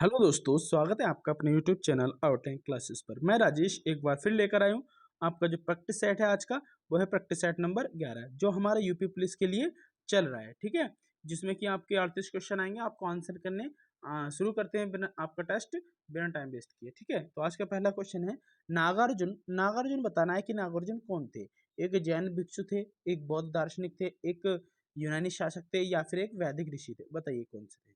Hello दोस्तों, स्वागत है आपका अपने यूट्यूब चैनल आउटलाइन क्लासेस पर। मैं राजेश एक बार फिर लेकर आया हूँ आपका जो प्रैक्टिस सेट है आज का, वो है प्रैक्टिस सेट नंबर 11 जो हमारा यूपी पुलिस के लिए चल रहा है। ठीक है, जिसमें कि आपके 38 क्वेश्चन आएंगे, आपको आंसर करने शुरू करते हैं बिना आपका टेस्ट बिना टाइम वेस्ट किए। ठीक है, तो आज का पहला क्वेश्चन है नागार्जुन। नागार्जुन बताना है कि नागार्जुन कौन थे। एक जैन भिक्षु थे, एक बौद्ध दार्शनिक थे, एक यूनानी शासक थे, या फिर एक वैदिक ऋषि थे। बताइए कौन से थे।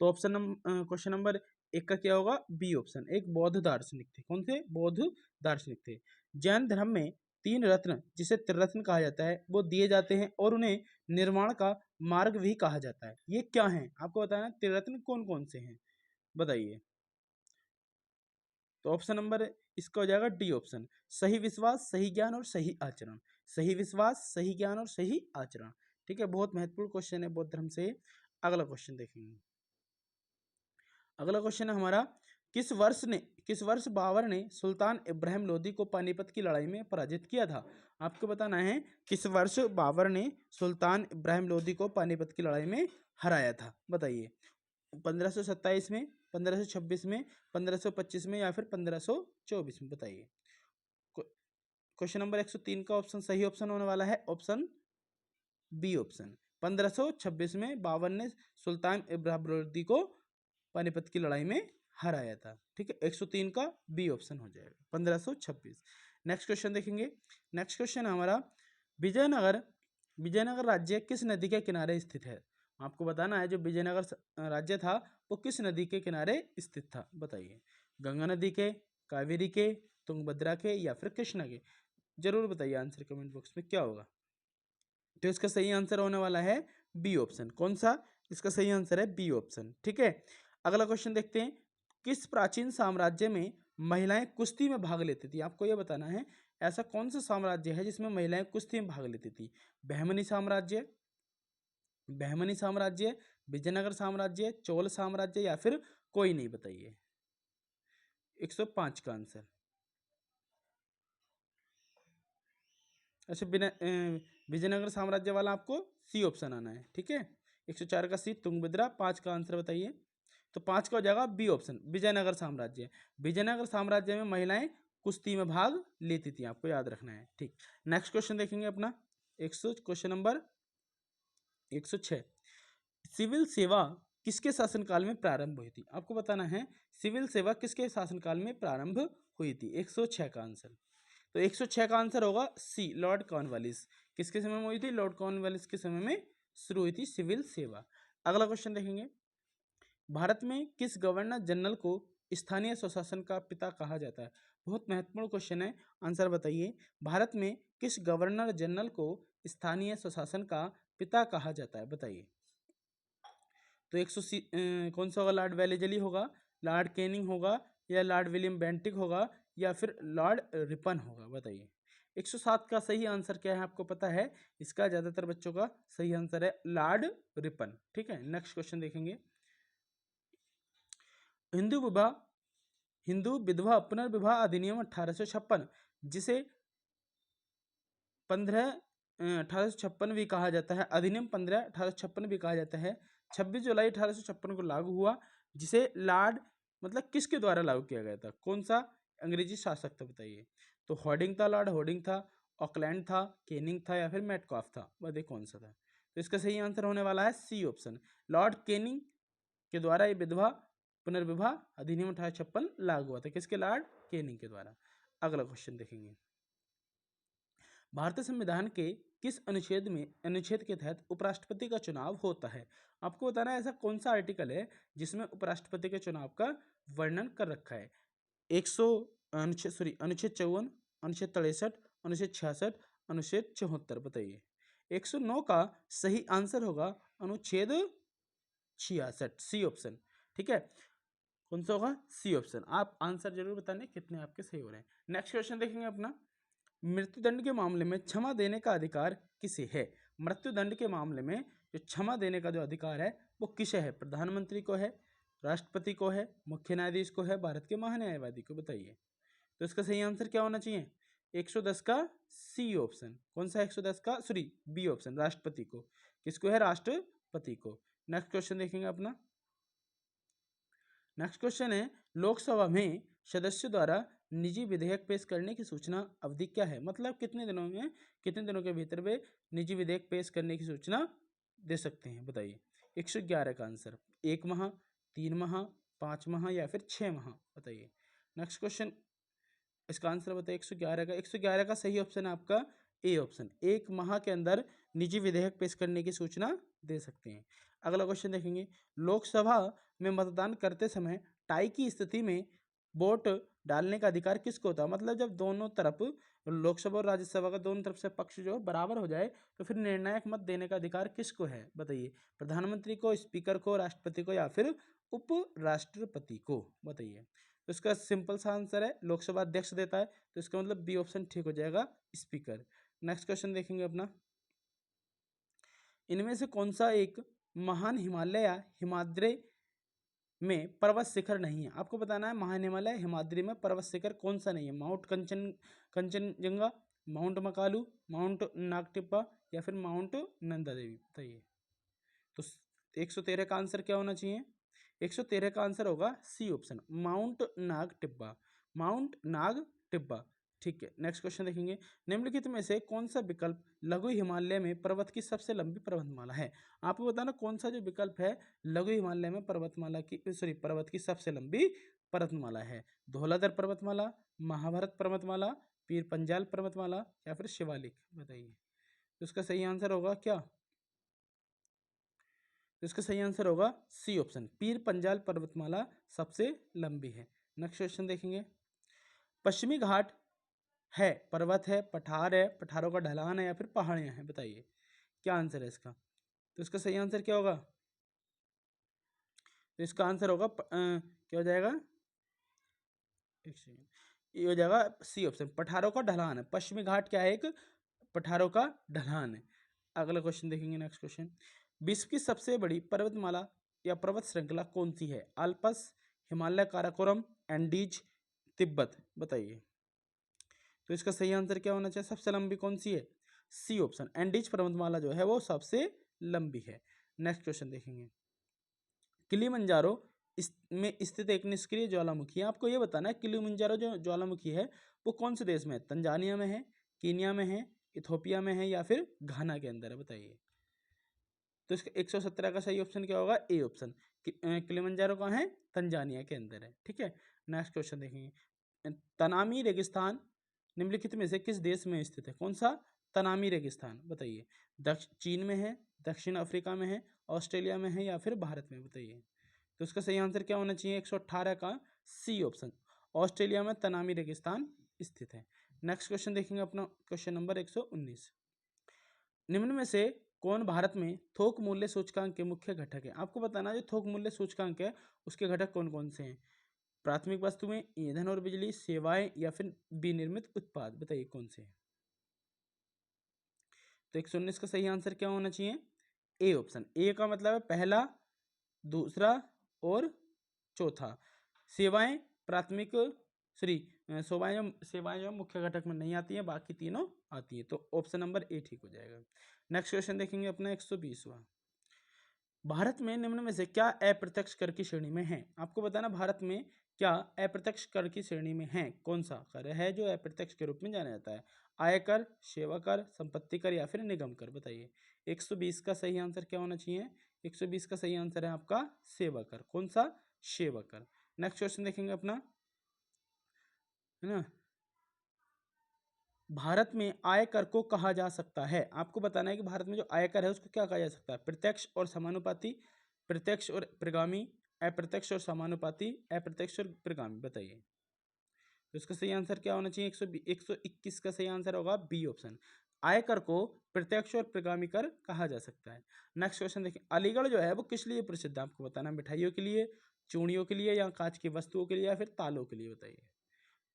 तो क्वेश्चन नंबर एक का क्या होगा, बी ऑप्शन। एक बौद्ध दार्शनिक थे। कौन थे, बौद्ध दार्शनिक थे। जैन धर्म में तीन रत्न, जिसे त्रिरत्न कहा जाता है, वो दिए जाते हैं और उन्हें निर्माण का मार्ग भी कहा जाता है। ये क्या है आपको बताना है, त्रिरत्न कौन कौन से हैं बताइए। तो ऑप्शन नंबर इसका हो जाएगा डी ऑप्शन, सही विश्वास, सही ज्ञान और सही आचरण। सही विश्वास, सही ज्ञान और सही आचरण। ठीक है, बहुत महत्वपूर्ण क्वेश्चन है बौद्ध धर्म से। अगला क्वेश्चन देखेंगे। अगला क्वेश्चन है हमारा, किस वर्ष बाबर ने सुल्तान इब्राहिम लोदी को पानीपत की लड़ाई में पराजित किया था। आपको बताना है किस वर्ष बाबर ने सुल्तान इब्राहिम लोदी को पानीपत की लड़ाई में हराया था। बताइए, 1527 में, 1526 में, 1525 में, या फिर 1524 में। बताइए। क्वेश्चन नंबर 103 का ऑप्शन सही ऑप्शन होने वाला है ऑप्शन बी ऑप्शन। 1526 में बाबर ने सुल्तान इब्राहिम लोदी को पानीपत की लड़ाई में हराया था। ठीक है, 103 का बी ऑप्शन हो जाएगा 1526। नेक्स्ट क्वेश्चन देखेंगे। नेक्स्ट क्वेश्चन हमारा, विजयनगर विजयनगर राज्य किस नदी के किनारे स्थित है। आपको बताना है जो विजयनगर राज्य था वो किस नदी के किनारे स्थित था। बताइए, गंगा नदी के, कावेरी के, तुंगभद्रा के, या फिर कृष्णा के। जरूर बताइए आंसर कमेंट बॉक्स में क्या होगा। तो इसका सही आंसर होने वाला है बी ऑप्शन। कौन सा, इसका सही आंसर है बी ऑप्शन। ठीक है, अगला क्वेश्चन देखते हैं। किस प्राचीन साम्राज्य में महिलाएं कुश्ती में भाग लेती थी। आपको यह बताना है ऐसा कौन सा साम्राज्य है जिसमें महिलाएं कुश्ती में भाग लेती थी। बहमनी साम्राज्य, विजयनगर साम्राज्य, चोल साम्राज्य, या फिर कोई नहीं। बताइए 105 का आंसर। अच्छा, विजयनगर साम्राज्य वाला आपको सी ऑप्शन आना है। ठीक है, 104 का सी तुंगभद्रा। 5 का आंसर बताइए। तो 5 का हो जाएगा बी ऑप्शन, विजयनगर साम्राज्य। विजयनगर साम्राज्य में महिलाएं कुश्ती में भाग लेती थी, आपको याद रखना है। ठीक, नेक्स्ट क्वेश्चन देखेंगे अपना। क्वेश्चन नंबर 106, सिविल सेवा किसके शासनकाल में प्रारंभ हुई थी। आपको बताना है सिविल सेवा किसके शासनकाल में प्रारंभ हुई थी। 106 का आंसर। तो 106 का आंसर होगा सी, लॉर्ड कॉर्नवालिस। किसके समय में हुई थी, लॉर्ड कॉर्नवालिस के समय में शुरू हुई थी सिविल सेवा। अगला क्वेश्चन देखेंगे। भारत में किस गवर्नर जनरल को स्थानीय स्वशासन का पिता कहा जाता है। बहुत महत्वपूर्ण क्वेश्चन है, आंसर बताइए। भारत में किस गवर्नर जनरल को स्थानीय स्वशासन का पिता कहा जाता है। बताइए। तो कौन सा होगा, लॉर्ड वेलेजली होगा, लॉर्ड कैनिंग होगा, या लॉर्ड विलियम बेंटिक होगा, या फिर लॉर्ड रिपन होगा। बताइए 107 का सही आंसर क्या है आपको पता है। इसका ज्यादातर बच्चों का सही आंसर है लॉर्ड रिपन। ठीक है, नेक्स्ट क्वेश्चन देखेंगे। हिंदू विवाह हिंदू विधवा पुनर्विवाह अधिनियम 1856, जिसे 1856 भी कहा जाता है, अधिनियम 1856 भी कहा जाता है, 26 जुलाई 1856 को लागू हुआ, जिसे लॉर्ड मतलब किसके द्वारा लागू किया गया था। कौन सा अंग्रेजी शासक था। बताइए। तो हॉर्डिंग था, लॉर्ड हॉर्डिंग था, ऑकलैंड था, केनिंग था, या फिर मेटकॉफ था। बताइए कौन सा था। तो इसका सही आंसर होने वाला है सी ऑप्शन, लॉर्ड केनिंग के द्वारा ये विधवा पुनर्विवाह अधिनियम 1856 लागू हुआ था। किसके, लॉर्ड केनिंग के द्वारा। अगला क्वेश्चन देखेंगे। भारतीय संविधान के किस अनुच्छेद के तहत उपराष्ट्रपति का चुनाव होता है। आपको बताना है ऐसा कौन सा आर्टिकल है जिसमें उपराष्ट्रपति के चुनाव का वर्णन कर रखा है। अनुच्छेद 54, अनुच्छेद 63, अनुच्छेद 66, अनुच्छेद 74। बताइए। 109 का सही आंसर होगा अनुच्छेद 66, सी ऑप्शन। ठीक है, कौन सा होगा, सी ऑप्शन। आप आंसर जरूर बताने कितने आपके सही हो रहे हैं। नेक्स्ट क्वेश्चन देखेंगे अपना। मृत्युदंड के मामले में क्षमा देने का अधिकार किसे है। मृत्युदंड के मामले में जो क्षमा देने का जो अधिकार है वो किसे है। प्रधानमंत्री को है, राष्ट्रपति को है, मुख्य न्यायाधीश को है, भारत के महान्यायवादी को। बताइए। तो इसका सही आंसर क्या होना चाहिए। 110 का सी ऑप्शन। कौन सा 110 का, सॉरी बी ऑप्शन, राष्ट्रपति को। किसको है, राष्ट्रपति को। नेक्स्ट क्वेश्चन देखेंगे अपना। नेक्स्ट क्वेश्चन है, लोकसभा में सदस्यों द्वारा निजी विधेयक पेश करने की सूचना अवधि क्या है? मतलब कितने दिनों के भीतर वे निजी विधेयक पेश करने की सूचना दे सकते हैं, बताइए। 111 का आंसर, 1 माह, 3 माह, 5 माह या फिर 6 माह, बताइए। नेक्स्ट क्वेश्चन, इसका आंसर बताइए। 111 का सही ऑप्शन है आपका ए ऑप्शन, 1 माह के अंदर निजी विधेयक पेश करने की सूचना दे सकते हैं। अगला क्वेश्चन देखेंगे, लोकसभा में मतदान करते समय टाई की स्थिति में वोट डालने का अधिकार किसको होता है? मतलब जब दोनों तरफ, लोकसभा और राज्यसभा का दोनों तरफ से पक्ष जो बराबर हो जाए तो फिर निर्णायक मत देने का अधिकार किसको है, बताइए। प्रधानमंत्री को, स्पीकर को, राष्ट्रपति को या फिर उपराष्ट्रपति को, बताइए। तो इसका सिंपल सा आंसर है लोकसभा अध्यक्ष देता है, तो इसका मतलब बी ऑप्शन ठीक हो जाएगा, स्पीकर। नेक्स्ट क्वेश्चन देखेंगे अपना, इनमें से कौन सा एक महान हिमालय या हिमाद्री में पर्वत शिखर नहीं है? आपको बताना है महान हिमालय हिमाद्री में पर्वत शिखर कौन सा नहीं है। Mount Kanchenjunga, mount Makalu, mount Nag Tibba या फिर माउंट नंदा देवी, बताइए। तो 113 का आंसर क्या होना चाहिए? 113 का आंसर होगा C option, mount Nag Tibba, mount Nag Tibba. ठीक है, नेक्स्ट क्वेश्चन देखेंगे, निम्नलिखित में से कौन सा विकल्प लघु हिमालय में पर्वत की सबसे लंबी पर्वतमाला है? आपको बताना कौन सा जो विकल्प है लघु हिमालय में पर्वत की सबसे लंबी पर्वतमाला है। धौलाधर पर्वतमाला, महाभारत पर्वतमाला, पीर पंजाल पर्वतमाला या फिर शिवालिक, बताइए। तो इसका सही आंसर होगा क्या? तो इसका सही आंसर होगा सी ऑप्शन, पीर पंजाल पर्वतमाला सबसे लंबी है। नेक्स्ट क्वेश्चन देखेंगे, पश्चिमी घाट है, पर्वत है, पठार है, पठारों का ढलान है या फिर पहाड़ियां हैं, बताइए क्या आंसर है इसका। तो इसका सही आंसर क्या होगा? तो इसका आंसर होगा क्या हो जाएगा, ये हो जाएगा सी ऑप्शन, पठारों का ढलान है। पश्चिमी घाट क्या है? एक पठारों का ढलान है। अगला क्वेश्चन देखेंगे, नेक्स्ट क्वेश्चन, विश्व की सबसे बड़ी पर्वतमाला या पर्वत श्रृंखला कौन सी है? अल्पस, हिमालय काराकोरम, एंडीज, तिब्बत, बताइए। तो इसका सही आंसर क्या होना चाहिए? सबसे लंबी कौन सी है? सी ऑप्शन, एंडीज पर्वतमाला जो है वो सबसे लंबी है। नेक्स्ट क्वेश्चन देखेंगे, किलिमंजारो में स्थित एक निष्क्रिय ज्वालामुखी है। आपको ये बताना है किलिमंजारो जो ज्वालामुखी है वो कौन से देश में है? तंजानिया में है, कीनिया में है, इथोपिया में है या फिर घाना के अंदर है, बताइए। तो इसका 117 का सही ऑप्शन क्या होगा? ए ऑप्शन, किलिमंजारो कहाँ है? तंजानिया के अंदर है। ठीक है, नेक्स्ट क्वेश्चन देखेंगे, तनामी रेगिस्तान निम्नलिखित में से किस देश में स्थित है? कौन सा तनामी रेगिस्तान, बताइए। चीन में है, दक्षिण अफ्रीका में है, ऑस्ट्रेलिया में है या फिर भारत में, बताइए। तो इसका सही आंसर क्या होना चाहिए? 118 का सी ऑप्शन, ऑस्ट्रेलिया में तनामी रेगिस्तान स्थित है। नेक्स्ट क्वेश्चन देखेंगे अपना, क्वेश्चन नंबर 119, निम्न में से कौन भारत में थोक मूल्य सूचकांक के मुख्य घटक है? आपको बताना जो थोक मूल्य सूचकांक है उसके घटक कौन कौन से हैं? प्राथमिक वस्तुएं, ईंधन और बिजली, सेवाएं या फिर विनिर्मित उत्पाद, बताइए कौन से हैं। तो 119 का सही आंसर क्या होना चाहिए? ए ऑप्शन, ए का मतलब है पहला, दूसरा और चौथा। सेवाएं प्राथमिक सेवाएं जो मुख्य घटक में नहीं आती हैं, बाकी तीनों आती है, तो ऑप्शन नंबर ए ठीक हो जाएगा। नेक्स्ट क्वेश्चन देखेंगे अपना 120वां, भारत में निम्न में से क्या अप्रत्यक्ष कर की श्रेणी में है? आपको बताना भारत में क्या अप्रत्यक्ष कर की श्रेणी में है, कौन सा कर है जो अप्रत्यक्ष के रूप में जाना जाता है? आयकर, सेवा कर, संपत्ति कर या फिर निगम कर, बताइए। 120 का सही आंसर क्या होना चाहिए? 120 का सही आंसर है आपका सेवा कर। कौन सा? सेवा कर। नेक्स्ट क्वेश्चन देखेंगे अपना, है ना, भारत में आयकर को कहा जा सकता है? आपको बताना है कि भारत में जो आयकर है उसको क्या कहा जा सकता है? प्रत्यक्ष और समानुपाती, प्रत्यक्ष और प्रगामी, अप्रत्यक्ष और समानुपाती, अप्रत्यक्ष और प्रगामी, बताइए। तो इसका सही आंसर क्या होना चाहिए? 121 का सही आंसर होगा बी ऑप्शन, आयकर को प्रत्यक्ष और प्रगामी कर कहा जा सकता है। नेक्स्ट क्वेश्चन देखिए, अलीगढ़ जो है वो किस लिए प्रसिद्ध है? आपको बताना, मिठाइयों के लिए, चूड़ियों के लिए या कांच की वस्तुओं के लिए या फिर तालों के लिए, बताइए।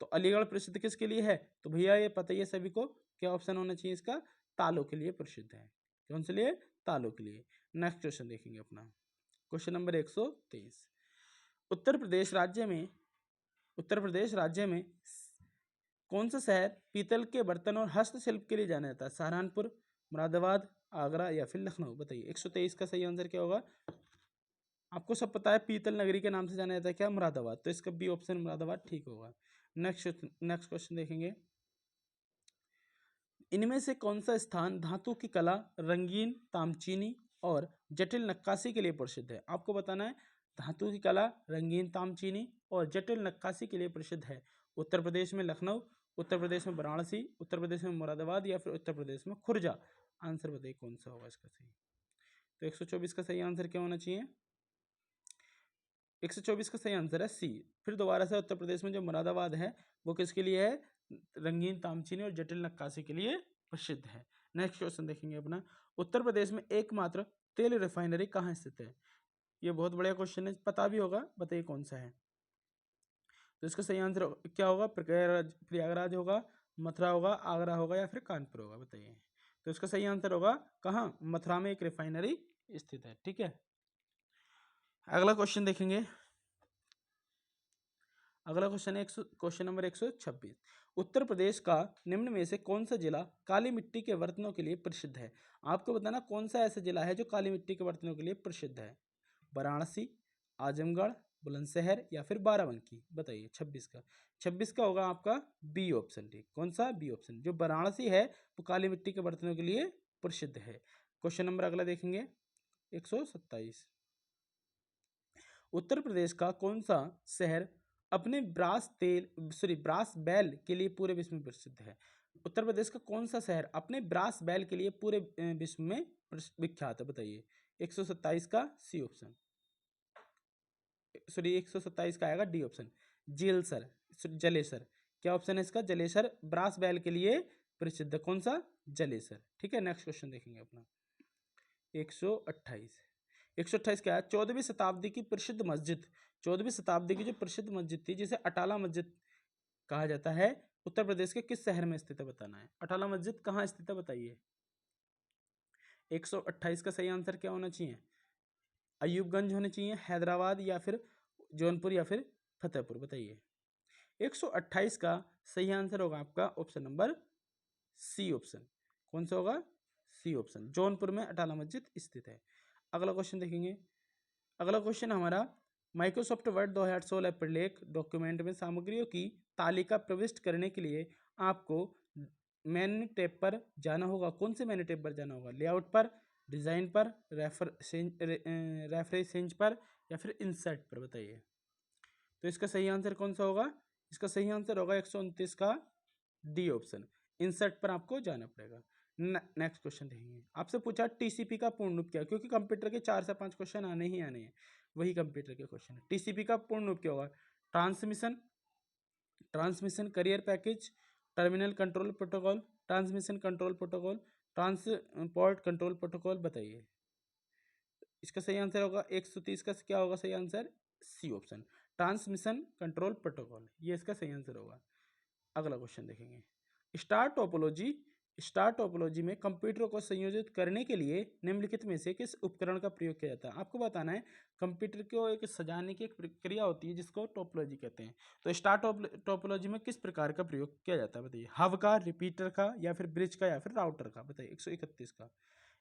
तो अलीगढ़ प्रसिद्ध किसके लिए है? तो भैया ये पता ही है सभी को, क्या ऑप्शन होना चाहिए इसका? तालों के लिए प्रसिद्ध है। कौन से लिए? तालों के लिए। नेक्स्ट क्वेश्चन देखेंगे अपना, क्वेश्चन नंबर 123, उत्तर प्रदेश राज्य में कौन सा शहर पीतल के बर्तन और हस्तशिल्प के लिए जाना जाता है? सहारनपुर, मुरादाबाद, आगरा या फिर लखनऊ, बताइए। 123 का सही आंसर क्या होगा? आपको सब पता है पीतल नगरी के नाम से जाना जाता है क्या, मुरादाबाद, तो इसका बी ऑप्शन मुरादाबाद ठीक होगा। नेक्स्ट क्वेश्चन देखेंगे, इनमें से कौन सा स्थान धातु की कला, रंगीन तामचीनी और जटिल नक्काशी के लिए प्रसिद्ध है। आपको बताना है धातु की कला, रंगीन तामचीनी और जटिल नक्काशी के लिए प्रसिद्ध है। उत्तर प्रदेश में लखनऊ, उत्तर प्रदेश में वाराणसी, उत्तर प्रदेश में मुरादाबाद या फिर उत्तर प्रदेश में खुर्जा। आंसर बताइए कौन सा होगा इसका सही। तो 124 का सही आंसर क्या होना चाहिए, 124 का सही आंसर है सी। फिर दोबारा से उत्तर प्रदेश में जो मुरादाबाद है वो किसके लिए है, रंगीन तामचीनी और जटिल नक्काशी के लिए प्रसिद्ध है। नेक्स्ट क्वेश्चन देखेंगे अपना, उत्तर प्रदेश में एकमात्र तेल रिफाइनरी कहाँ स्थित है। ये बहुत बढ़िया क्वेश्चन है, पता भी होगा, बताइए कौन सा है। तो इसका सही आंसर क्या होगा, प्रयागराज होगा, मथुरा होगा, आगरा होगा या फिर कानपुर होगा, बताइए। तो इसका सही आंसर होगा कहाँ, मथुरा में एक रिफाइनरी स्थित है। ठीक है, अगला क्वेश्चन देखेंगे, अगला क्वेश्चन है क्वेश्चन नंबर 126, उत्तर प्रदेश का निम्न में से कौन सा जिला काली मिट्टी के बर्तनों के लिए प्रसिद्ध है। आपको बताना कौन सा ऐसा जिला है जो काली मिट्टी के बर्तनों के लिए प्रसिद्ध है। वाराणसी, आजमगढ़, बुलंदशहर या फिर बाराबंकी, बताइए। 26 का होगा आपका बी ऑप्शन। ठीक, कौन सा, बी ऑप्शन। जो वाराणसी है वो काली मिट्टी के बर्तनों के लिए प्रसिद्ध है। क्वेश्चन नंबर अगला देखेंगे 127, उत्तर प्रदेश का कौन सा शहर अपने ब्रास बैल के लिए पूरे विश्व में प्रसिद्ध है। उत्तर प्रदेश का कौन सा शहर अपने ब्रास बैल के लिए पूरे विश्व में विख्यात है, बताइए। 127 का सी ऑप्शन, सॉरी 127 का आएगा डी ऑप्शन, जेलसर, जलेसर। क्या ऑप्शन है इसका, जलेसर ब्रास बैल के लिए प्रसिद्ध, कौन सा, जलेसर। ठीक है, नेक्स्ट क्वेश्चन देखेंगे अपना 128, 128 क्या है, 14वीं शताब्दी की प्रसिद्ध मस्जिद, 14वीं शताब्दी की जो प्रसिद्ध मस्जिद थी जिसे अटाला मस्जिद कहा जाता है, उत्तर प्रदेश के किस शहर में स्थित है, बताना है। अटाला मस्जिद कहाँ स्थित है, बताइए। 128 का सही आंसर क्या होना चाहिए, अयूबगंज होना चाहिए, हैदराबाद या फिर जौनपुर या फिर फतेहपुर, बताइए। 128 का सही आंसर होगा आपका ऑप्शन नंबर सी ऑप्शन, कौन सा होगा, सी ऑप्शन, जौनपुर में अटाला मस्जिद स्थित है। अगला क्वेश्चन देखेंगे, अगला क्वेश्चन हमारा, माइक्रोसॉफ्ट वर्ड 2016 प्रलेख डॉक्यूमेंट में सामग्रियों की तालिका प्रविष्ट करने के लिए आपको मेन्यू टैब पर जाना होगा। कौन से मेन्यू टैब पर जाना होगा, लेआउट पर, डिजाइन पर, रेफरेंस पर या फिर इंसर्ट पर, बताइए। तो इसका सही आंसर कौन सा होगा, इसका सही आंसर होगा 129 का डी ऑप्शन, इंसर्ट पर आपको जाना पड़ेगा। नेक्स्ट क्वेश्चन देखेंगे, आपसे पूछा टीसीपी का पूर्ण रूप क्या है, क्योंकि कंप्यूटर के 4 से 5 क्वेश्चन आने ही आने हैं, वही कंप्यूटर के क्वेश्चन है। टीसीपी का पूर्ण रूप क्या होगा, transmission transmission career package, terminal control protocol, transmission control protocol, transport control protocol, बताइए। इसका सही आंसर होगा 130 का क्या होगा सही answer, C option, transmission control protocol, ये इसका सही आंसर होगा। अगला क्वेश्चन देखेंगे, स्टार टोपोलॉजी में कंप्यूटर को संयोजित करने के लिए निम्नलिखित में से किस उपकरण का प्रयोग किया जाता है। आपको बताना है कंप्यूटर को एक सजाने की एक प्रक्रिया होती है जिसको टोपोलॉजी कहते हैं। तो स्टार टोपोलॉजी में किस प्रकार का प्रयोग किया जाता है, बताइए। हब का, रिपीटर का या फिर ब्रिज का या फिर राउटर का, बताइए। 131 का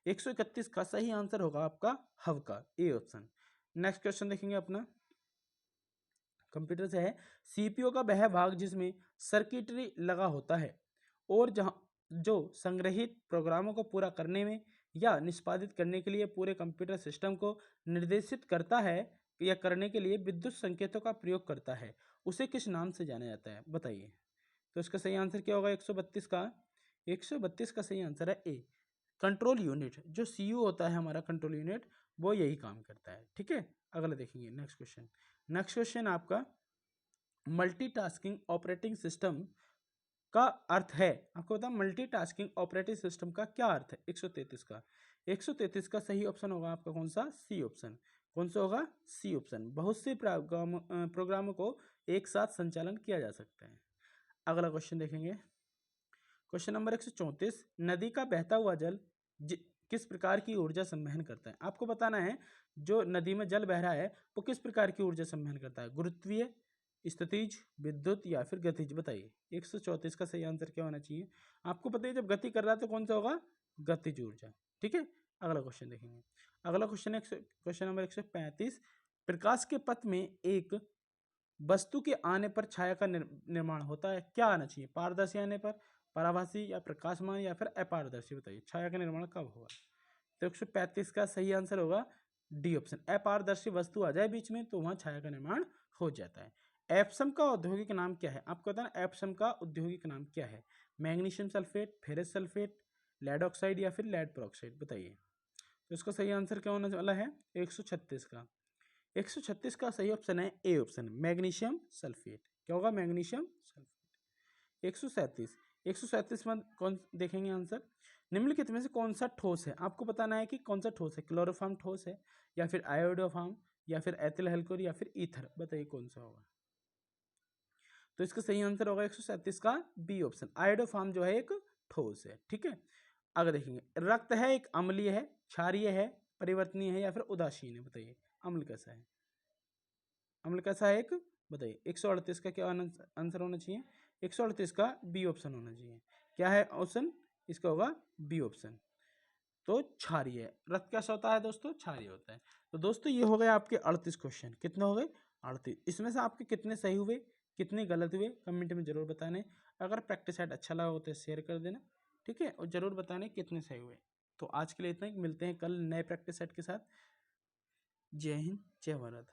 131 का सही आंसर होगा आपका हब का, ए ऑप्शन। नेक्स्ट क्वेश्चन देखेंगे अपना, कंप्यूटर से है, सीपीयू का वह भाग जिसमें सर्किटरी लगा होता है और जहां जो संग्रहित प्रोग्रामों को पूरा करने में या निष्पादित करने के लिए पूरे कंप्यूटर सिस्टम को निर्देशित करता है या करने के लिए विद्युत संकेतों का प्रयोग करता है, उसे किस नाम से जाना जाता है, बताइए। तो इसका सही आंसर क्या होगा, 132 का 132 का सही आंसर है ए, कंट्रोल यूनिट। जो सीयू होता है हमारा कंट्रोल यूनिट, वो यही काम करता है। ठीक है, अगला देखेंगे नेक्स्ट क्वेश्चन आपका, मल्टीटास्किंग ऑपरेटिंग सिस्टम का अर्थ है। आपको बता मल्टीटास्किंग ऑपरेटिंग सिस्टम का क्या अर्थ है, 133 का सही ऑप्शन होगा आपका कौन सा, सी ऑप्शन, कौन सा होगा, सी ऑप्शन, बहुत से प्रोग्रामों को एक साथ संचालन किया जा सकता है। अगला क्वेश्चन देखेंगे, क्वेश्चन नंबर 134, नदी का बहता हुआ जल किस प्रकार की ऊर्जा संवहन करता है। आपको बताना है जो नदी में जल बह रहा है वो किस प्रकार की ऊर्जा संवहन करता है, गुरुत्वीय, स्थितिज, विद्युत या फिर गतिज, बताइए। 134 का सही आंसर क्या होना चाहिए, आपको पता है जब गति कर रहा है तो कौन सा होगा, गतिज ऊर्जा। ठीक है, अगला क्वेश्चन देखेंगे, अगला क्वेश्चन है क्वेश्चन नंबर 135, प्रकाश के पथ में एक वस्तु के आने पर छाया का निर्माण होता है, क्या आना चाहिए? पारदर्शी आने पर, पराभासी या प्रकाशमान या फिर अपारदर्शी? बताइए छाया का निर्माण कब होगा? तो 135 का सही आंसर होगा डी ऑप्शन। अपारदर्शी वस्तु आ जाए बीच में तो वहां छाया का निर्माण हो जाता है। एप्सम का औद्योगिक नाम क्या है? आपको बताना एप्सम का औद्योगिक नाम क्या है? Magnesium sulphate, ferrous sulphate, lead oxide या फिर लेड पेरोक्साइड? बताइए। तो इसका सही आंसर क्या होने वाला है? 136 का। 136 का सही ऑप्शन है ए ऑप्शन, मैग्नीशियम सल्फेट। क्या होगा? Magnesium sulphate. 137, 137 में कौन देखेंगे आंसर? निम्नलिखित में से कौन सा ठोस है? आपको बताना है कि कौन सा ठोस है। क्लोरोफॉर्म ठोस है या फिर आयोडोफॉर्म या फिर एथिल एल्कोहल या फिर ईथर? बताइए कौन सा होगा? तो इसका सही आंसर होगा 137 का बी ऑप्शन, आयोडोफॉर्म जो है एक ठोस है। ठीक है, आगे देखेंगे। रक्त है एक अम्लीय है, क्षारीय है, परिवर्तनीय है या फिर उदासीन है? बताइए अम्ल कैसा है? अम्ल कैसा है एक? बताइए। 138 का क्या आंसर होना चाहिए? 138 का बी ऑप्शन होना चाहिए। क्या है ऑप्शन? इसका होगा बी ऑप्शन। तो क्षारीय। रक्त कैसा होता है दोस्तों? क्षारीय होता है। तो दोस्तों ये हो गए आपके 38 क्वेश्चन। कितने हो गए? 38। इसमें से आपके कितने सही हुए, कितने गलत हुए, कमेंट में जरूर बताने। अगर प्रैक्टिस सेट अच्छा लगा हो तो शेयर कर देना, ठीक है, और जरूर बताने कितने सही हुए। तो आज के लिए इतना ही, मिलते हैं कल नए प्रैक्टिस सेट के साथ। जय हिंद, जय भारत।